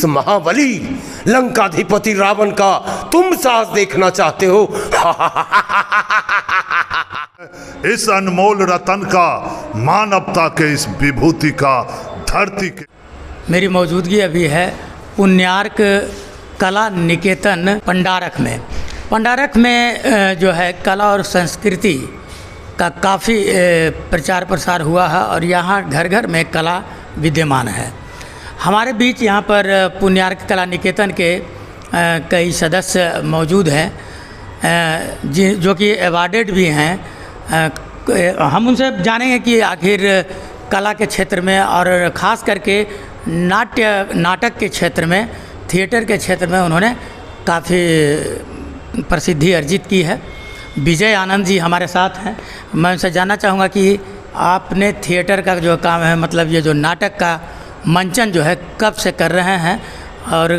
इस महाबली लंकाधिपति रावण का तुम साहस देखना चाहते हो? इस अनमोल रतन का, मानवता के इस विभूति का, धरती के। मेरी मौजूदगी अभी है पुण्यार्क कला निकेतन पंडारक में। पंडारक में जो है कला और संस्कृति का काफ़ी प्रचार प्रसार हुआ है और यहाँ घर घर में कला विद्यमान है। हमारे बीच यहाँ पर पुण्यार्क कला निकेतन के कई सदस्य मौजूद हैं जो कि अवार्डेड भी हैं। हम उनसे जानेंगे कि आखिर कला के क्षेत्र में और ख़ास करके नाटक के क्षेत्र में, थिएटर के क्षेत्र में उन्होंने काफ़ी प्रसिद्धि अर्जित की है। विजय आनंद जी हमारे साथ हैं। मैं उनसे जानना चाहूँगा कि आपने थिएटर का जो काम है, मतलब ये जो नाटक का मंचन जो है, कब से कर रहे हैं और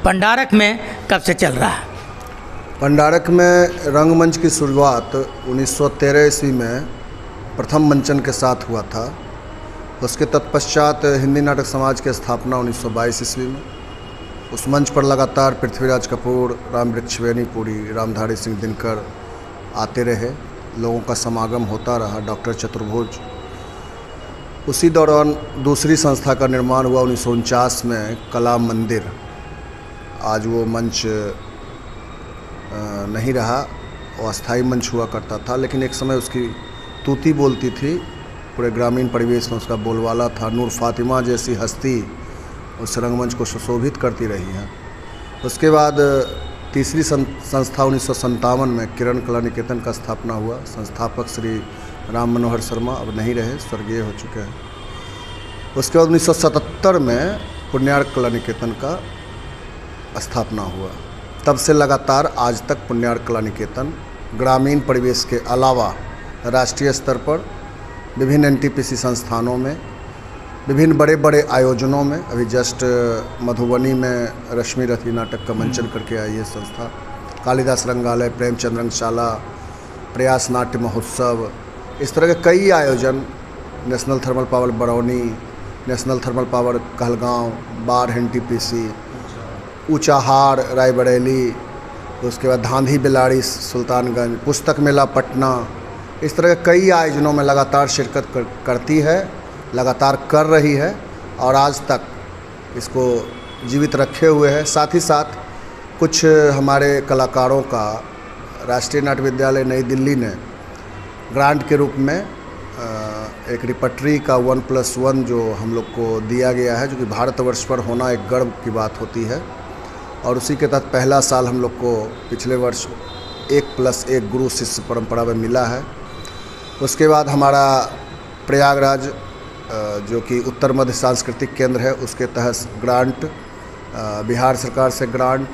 पंडारक में कब से चल रहा है? पंडारक में रंगमंच की शुरुआत 1913 ईस्वी में प्रथम मंचन के साथ हुआ था। उसके तत्पश्चात हिंदी नाटक समाज की स्थापना 1922 ईस्वी में। उस मंच पर लगातार पृथ्वीराज कपूर, रामवृक्ष बेनीपुरी, रामधारी सिंह दिनकर आते रहे, लोगों का समागम होता रहा, डॉक्टर चतुर्भुज। उसी दौरान दूसरी संस्था का निर्माण हुआ 1949 में, कला मंदिर। आज वो मंच नहीं रहा, वो अस्थाई मंच हुआ करता था, लेकिन एक समय उसकी तूती बोलती थी, पूरे ग्रामीण परिवेश में उसका बोलबाला था। नूर फातिमा जैसी हस्ती उस रंगमंच को सुशोभित करती रही है। उसके बाद तीसरी संस्था 1957 में किरण कला निकेतन का स्थापना हुआ। संस्थापक श्री राम मनोहर शर्मा अब नहीं रहे, स्वर्गीय हो चुके हैं। उसके बाद 1977 में पुण्यार्क कला निकेतन का स्थापना हुआ। तब से लगातार आज तक पुण्यार्क कला निकेतन ग्रामीण परिवेश के अलावा राष्ट्रीय स्तर पर विभिन्न एनटीपीसी संस्थानों में, विभिन्न बड़े बड़े आयोजनों में, अभी जस्ट मधुबनी में रश्मि रथी नाटक का मंचन करके आई है संस्था, कालिदास रंगालय, प्रेमचंद रंगशाला, प्रयास नाट्य महोत्सव, इस तरह के कई आयोजन, national thermal power Barauni, national thermal power Kahalgaon, Barh NTPC, Unchahar Raebareli, उसके बाद धांधी बिलाड़ी सुल्तानगंज, पुस्तक मेला पटना, इस तरह के कई आयोजनों में लगातार शिरकत करती है, लगातार कर रही है और आज तक इसको जीवित रखे हुए है। साथ ही साथ कुछ हमारे कलाकारों का राष्ट्रीय नाट्य विद्यालय नई दिल्ली ने ग्रांट के रूप में एक रिपर्टरी का 1+1 जो हम लोग को दिया गया है, जो कि भारतवर्ष पर होना एक गर्व की बात होती है। और उसी के तहत पहला साल हम लोग को पिछले वर्ष 1+1 गुरु शिष्य परंपरा में मिला है। उसके बाद हमारा प्रयागराज जो कि उत्तर मध्य सांस्कृतिक केंद्र है, उसके तहत ग्रांट, बिहार सरकार से ग्रांट,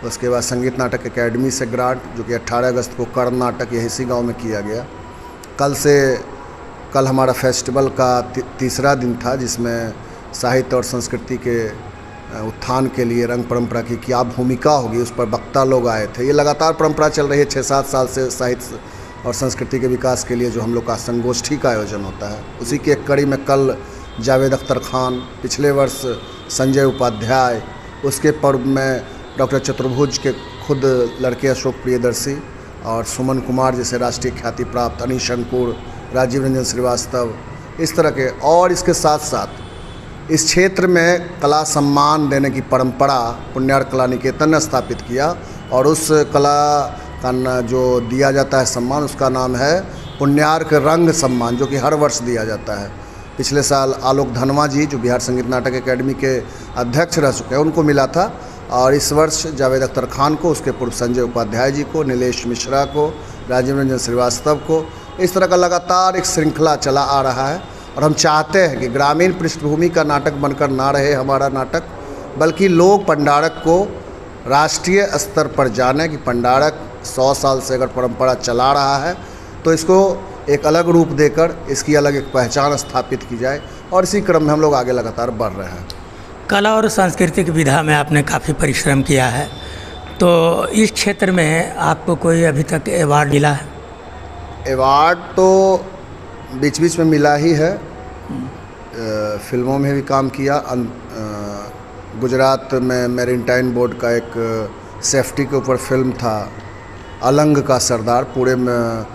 उसके बाद संगीत नाटक एकेडमी से ग्रांट, जो कि 18 अगस्त को कर्ण नाटक यही इसी गाँव में किया गया। कल हमारा फेस्टिवल का तीसरा दिन था, जिसमें साहित्य और संस्कृति के उत्थान के लिए रंग परंपरा की क्या भूमिका होगी, उस पर वक्ता लोग आए थे। ये लगातार परंपरा चल रही है 6-7 साल से, साहित्य और संस्कृति के विकास के लिए जो हम लोग का संगोष्ठी का आयोजन होता है। उसी की एक कड़ी में कल जावेद अख्तर खान, पिछले वर्ष संजय उपाध्याय, उसके पर्व में डॉक्टर चतुर्भुज के खुद लड़के अशोक प्रियदर्शी और सुमन कुमार जैसे राष्ट्रीय ख्याति प्राप्त, अनीश अंकुर, राजीव रंजन श्रीवास्तव, इस तरह के। और इसके साथ साथ इस क्षेत्र में कला सम्मान देने की परंपरा पुण्यार्क कला निकेतन ने स्थापित किया और उस कला का जो दिया जाता है सम्मान, उसका नाम है पुण्यार्क रंग सम्मान, जो कि हर वर्ष दिया जाता है। पिछले साल आलोक धनवा जी, जो बिहार संगीत नाटक एकेडमी के अध्यक्ष रह चुके हैं, उनको मिला था। और इस वर्ष जावेद अख्तर खान को, उसके पूर्व संजय उपाध्याय जी को, नीलेश मिश्रा को, राजीव रंजन श्रीवास्तव को, इस तरह का लगातार एक श्रृंखला चला आ रहा है। और हम चाहते हैं कि ग्रामीण पृष्ठभूमि का नाटक बनकर ना रहे हमारा नाटक, बल्कि लोग पंडारक को राष्ट्रीय स्तर पर जाने कि पंडारक 100 साल से अगर परंपरा चला रहा है तो इसको एक अलग रूप देकर इसकी अलग एक पहचान स्थापित की जाए। और इसी क्रम में हम लोग आगे लगातार बढ़ रहे हैं। कला और सांस्कृतिक विधा में आपने काफ़ी परिश्रम किया है, तो इस क्षेत्र में आपको कोई अभी तक अवार्ड मिला है? अवार्ड तो बीच बीच में मिला ही है, फिल्मों में भी काम किया, गुजरात में मैरीटाइम बोर्ड का एक सेफ्टी के ऊपर फिल्म था अलंग का सरदार। पूरे में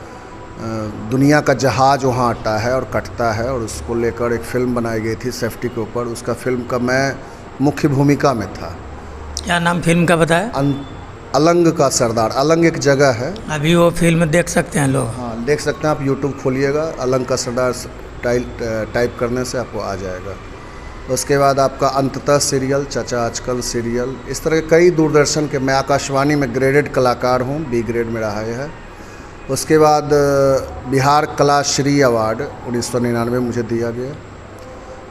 दुनिया का जहाज़ वहाँ आता है और कटता है, और उसको लेकर एक फ़िल्म बनाई गई थी सेफ्टी के ऊपर। उसका फिल्म का मैं मुख्य भूमिका में था। क्या नाम फिल्म का बताया? अलंग का सरदार। अलंग एक जगह है। अभी वो फिल्म देख सकते हैं लोग? हाँ, देख सकते हैं आप, यूट्यूब खोलिएगा, अलंग का सरदार टाइप करने से आपको आ जाएगा। उसके बाद आपका अंततः सीरियल, चाचा आजकल सीरियल, इस तरह के कई दूरदर्शन के। मैं आकाशवाणी में ग्रेडेड कलाकार हूँ, बी ग्रेड में रहा है। उसके बाद बिहार कला श्री अवार्ड 1999 मुझे दिया गया।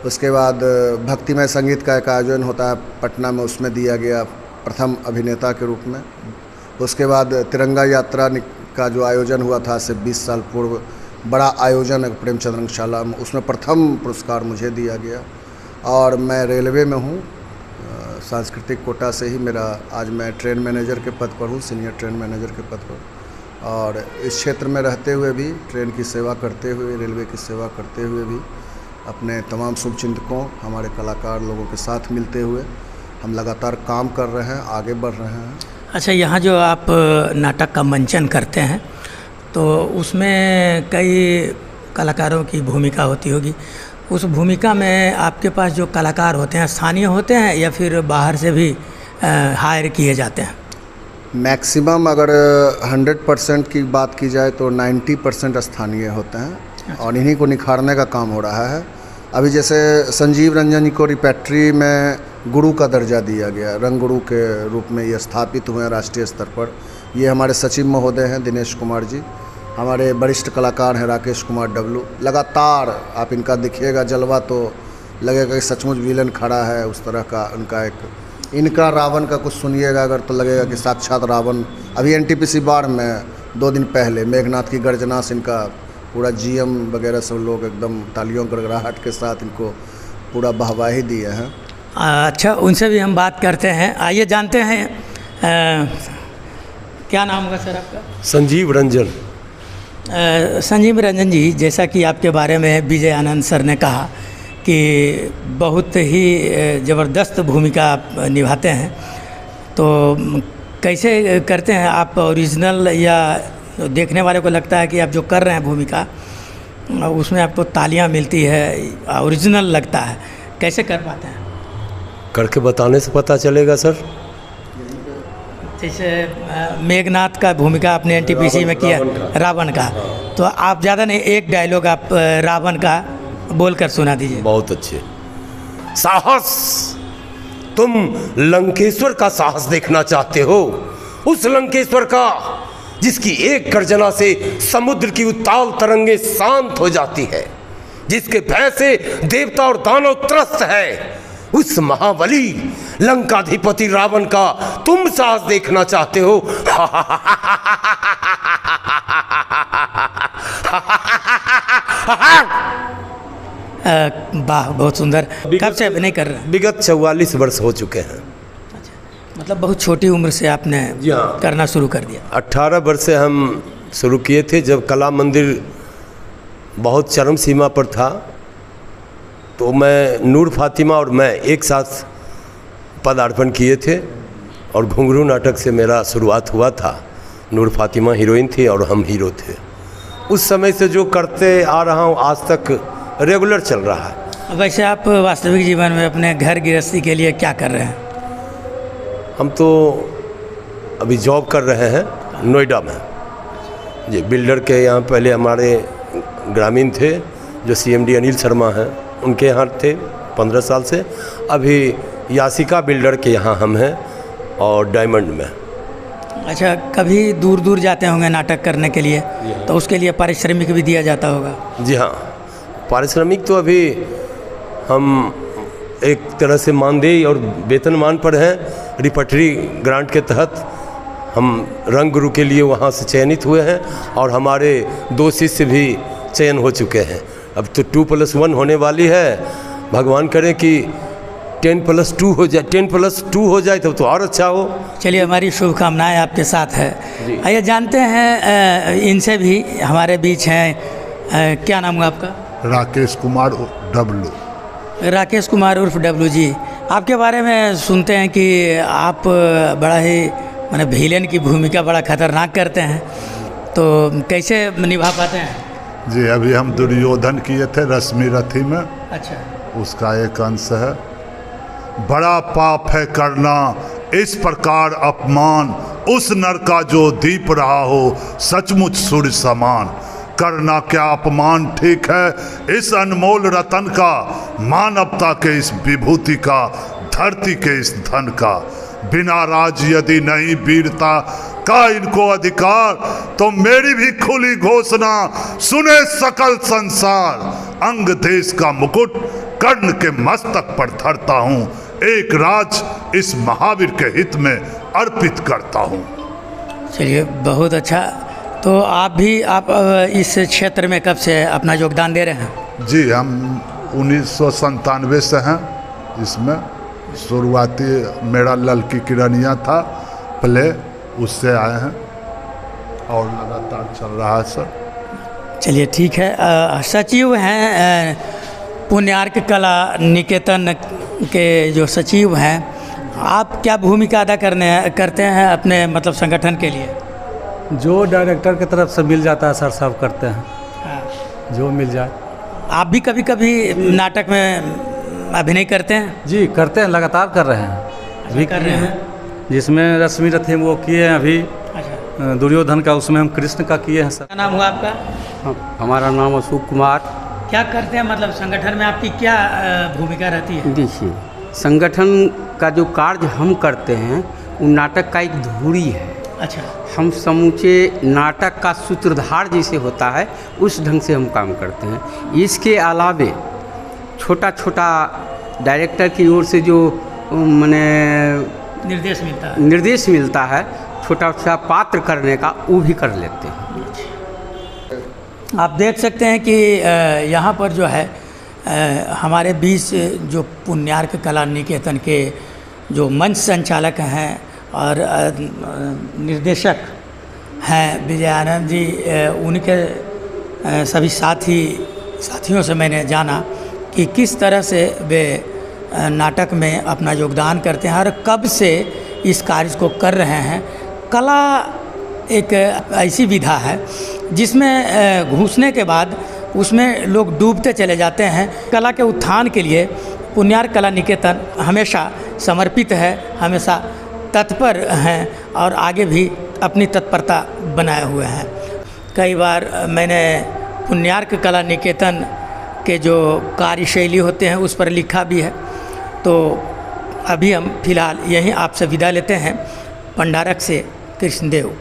उसके बाद भक्तिमय संगीत का एक आयोजन होता है पटना में, उसमें दिया गया प्रथम अभिनेता के रूप में। उसके बाद तिरंगा यात्रा का जो आयोजन हुआ था से 20 साल पूर्व, बड़ा आयोजन है प्रेमचंद रंगशाला में, उसमें प्रथम पुरस्कार मुझे दिया गया। और मैं रेलवे में हूँ, सांस्कृतिक कोटा से ही मेरा, आज मैं ट्रेन मैनेजर के पद पर हूँ, सीनियर ट्रेन मैनेजर के पद पर। और इस क्षेत्र में रहते हुए भी, ट्रेन की सेवा करते हुए, रेलवे की सेवा करते हुए भी, अपने तमाम शुभचिंतकों, हमारे कलाकार लोगों के साथ मिलते हुए हम लगातार काम कर रहे हैं, आगे बढ़ रहे हैं। अच्छा, यहाँ जो आप नाटक का मंचन करते हैं तो उसमें कई कलाकारों की भूमिका होती होगी। उस भूमिका में आपके पास जो कलाकार होते हैं स्थानीय होते हैं या फिर बाहर से भी हायर किए जाते हैं? मैक्सिमम अगर 100% की बात की जाए तो 90% स्थानीय होते हैं, और इन्हीं को निखारने का काम हो रहा है। अभी जैसे संजीव रंजन जी को रिपेट्री में गुरु का दर्जा दिया गया, रंग गुरु के रूप में ये स्थापित हुए हैं राष्ट्रीय स्तर पर। ये हमारे सचिव महोदय हैं दिनेश कुमार जी, हमारे वरिष्ठ कलाकार हैं राकेश कुमार डब्लू। लगातार आप इनका देखिएगा जलवा तो लगेगा कि सचमुच विलन खड़ा है, उस तरह का उनका एक। इनका रावण का कुछ सुनिएगा अगर तो लगेगा कि साक्षात रावण। अभी एनटीपीसी बार में 2 दिन पहले मेघनाथ की गर्जना से इनका पूरा जीएम वगैरह सब लोग एकदम तालियों गड़गड़ाहट के साथ इनको पूरा वाहवाही दिए हैं। अच्छा, उनसे भी हम बात करते हैं। आइए जानते हैं क्या नाम होगा सर आपका? संजीव रंजन। संजीव रंजन जी, जैसा कि आपके बारे में विजय आनंद सर ने कहा कि बहुत ही ज़बरदस्त भूमिका आप निभाते हैं, तो कैसे करते हैं आप? ओरिजिनल या देखने वाले को लगता है कि आप जो कर रहे हैं भूमिका उसमें आपको तालियां मिलती है, ओरिजिनल लगता है, कैसे कर पाते हैं? करके बताने से पता चलेगा सर। जैसे मेघनाथ का भूमिका आपने एनटीपीसी में किया, रावण का, तो आप ज़्यादा नहीं, एक डायलॉग आप रावण का बोलकर सुना दीजिए। बहुत अच्छे। साहस, तुम लंकेश्वर का साहस देखना चाहते हो, उस लंकेश्वर का जिसकी एक गर्जना से समुद्र की उताल तरंगे शांत हो जाती है, जिसके भय से देवता और दानव त्रस्त है, उस महाबली लंकाधिपति रावण का तुम साहस देखना चाहते हो। वाह, बहुत सुंदर। कब से अभिनय कर रहे हैं? विगत 44 वर्ष हो चुके हैं। मतलब बहुत छोटी उम्र से आपने करना शुरू कर दिया? 18 वर्ष से हम शुरू किए थे, जब कला मंदिर बहुत चरम सीमा पर था। तो मैं, नूर फातिमा और मैं एक साथ पदार्पण किए थे, और घुंघरू नाटक से मेरा शुरुआत हुआ था। नूर फातिमा हीरोइन थी और हम हीरो थे। उस समय से जो करते आ रहा हूँ आज तक रेगुलर चल रहा है। वैसे आप वास्तविक जीवन में अपने घर गृहस्थी के लिए क्या कर रहे हैं? हम तो अभी जॉब कर रहे हैं नोएडा में जी, बिल्डर के यहाँ। पहले हमारे ग्रामीण थे जो सीएमडी अनिल शर्मा हैं, उनके यहाँ थे 15 साल से। अभी यासिका बिल्डर के यहाँ हम हैं, और डायमंड में। अच्छा, कभी दूर दूर जाते होंगे नाटक करने के लिए, तो उसके लिए पारिश्रमिक भी दिया जाता होगा? जी हाँ, पारिश्रमिक तो अभी हम एक तरह से मानदेय और वेतनमान पर हैं। रिपटरी ग्रांट के तहत हम रंग गुरु के लिए वहाँ से चयनित हुए हैं, और हमारे 2 शिष्य भी चयन हो चुके हैं। अब तो 2+1 होने वाली है। भगवान करे कि 10+2 हो जाए, 10+2 हो जाए तो और अच्छा हो। चलिए, हमारी शुभकामनाएं आपके साथ है। आइए जानते हैं इनसे भी, हमारे बीच हैं। क्या नाम है आपका? राकेश कुमार डब्लू। राकेश कुमार उर्फ डब्लू जी, आपके बारे में सुनते हैं कि आप बड़ा ही माने विलेन की भूमिका बड़ा खतरनाक करते हैं, तो कैसे निभा पाते हैं? जी, अभी हम दुर्योधन किए थे रश्मि रथी में, अच्छा, उसका एक अंश है। बड़ा पाप है करना इस प्रकार अपमान, उस नर का जो दीप रहा हो सचमुच सूर्य समान। करना क्या अपमान ठीक है इस अनमोल रतन का, मानवता के इस विभूति का, धरती के इस धन का। बिना राज यदि नहीं वीरता का इनको अधिकार, तो मेरी भी खुली घोषणा सुने सकल संसार। अंग देश का मुकुट कर्ण के मस्तक पर धरता हूँ, एक राज इस महावीर के हित में अर्पित करता हूँ। चलिए बहुत अच्छा। तो आप इस क्षेत्र में कब से अपना योगदान दे रहे हैं? जी, हम 1997 से हैं इसमें। शुरुआती मेरा ललकी किरनिया था प्ले, उससे आए हैं और लगातार चल रहा है सर। चलिए ठीक है। सचिव हैं पुण्यार्क कला निकेतन के जो सचिव हैं, आप क्या भूमिका अदा करते हैं अपने मतलब संगठन के लिए? जो डायरेक्टर की तरफ से मिल जाता है सर सब करते हैं। हाँ। जो मिल जाए। आप भी कभी कभी नाटक में अभिनय करते हैं? जी करते हैं, लगातार कर रहे हैं। अभी कर रहे हैं, जिसमें रश्मि रथी वो किए हैं अभी। अच्छा, दुर्योधन का उसमें हम कृष्ण का किए हैं सर। क्या नाम हुआ आपका? हमारा नाम अशोक कुमार। क्या करते हैं मतलब संगठन में आपकी क्या भूमिका रहती है? देखिए, संगठन का जो कार्य हम करते हैं वो नाटक का एक धुरी है। अच्छा, हम समूचे नाटक का सूत्रधार जैसे होता है उस ढंग से हम काम करते हैं। इसके अलावे छोटा छोटा डायरेक्टर की ओर से जो माने निर्देश मिलता है छोटा छोटा पात्र करने का, वो भी कर लेते हैं। आप देख सकते हैं कि यहाँ पर जो है हमारे बीच जो पुण्यार्क कला निकेतन के जो मंच संचालक हैं और निर्देशक हैं विजयानंद जी, उनके सभी साथियों से मैंने जाना कि किस तरह से वे नाटक में अपना योगदान करते हैं और कब से इस कार्य को कर रहे हैं। कला एक ऐसी विधा है जिसमें घुसने के बाद उसमें लोग डूबते चले जाते हैं। कला के उत्थान के लिए पुण्यार्क कला निकेतन हमेशा समर्पित है, हमेशा तत्पर हैं और आगे भी अपनी तत्परता बनाए हुए हैं। कई बार मैंने पुण्यार्क कला निकेतन के जो कार्यशैली होते हैं उस पर लिखा भी है। तो अभी हम फिलहाल यहीं आपसे विदा लेते हैं। पंडारक से कृष्णदेव।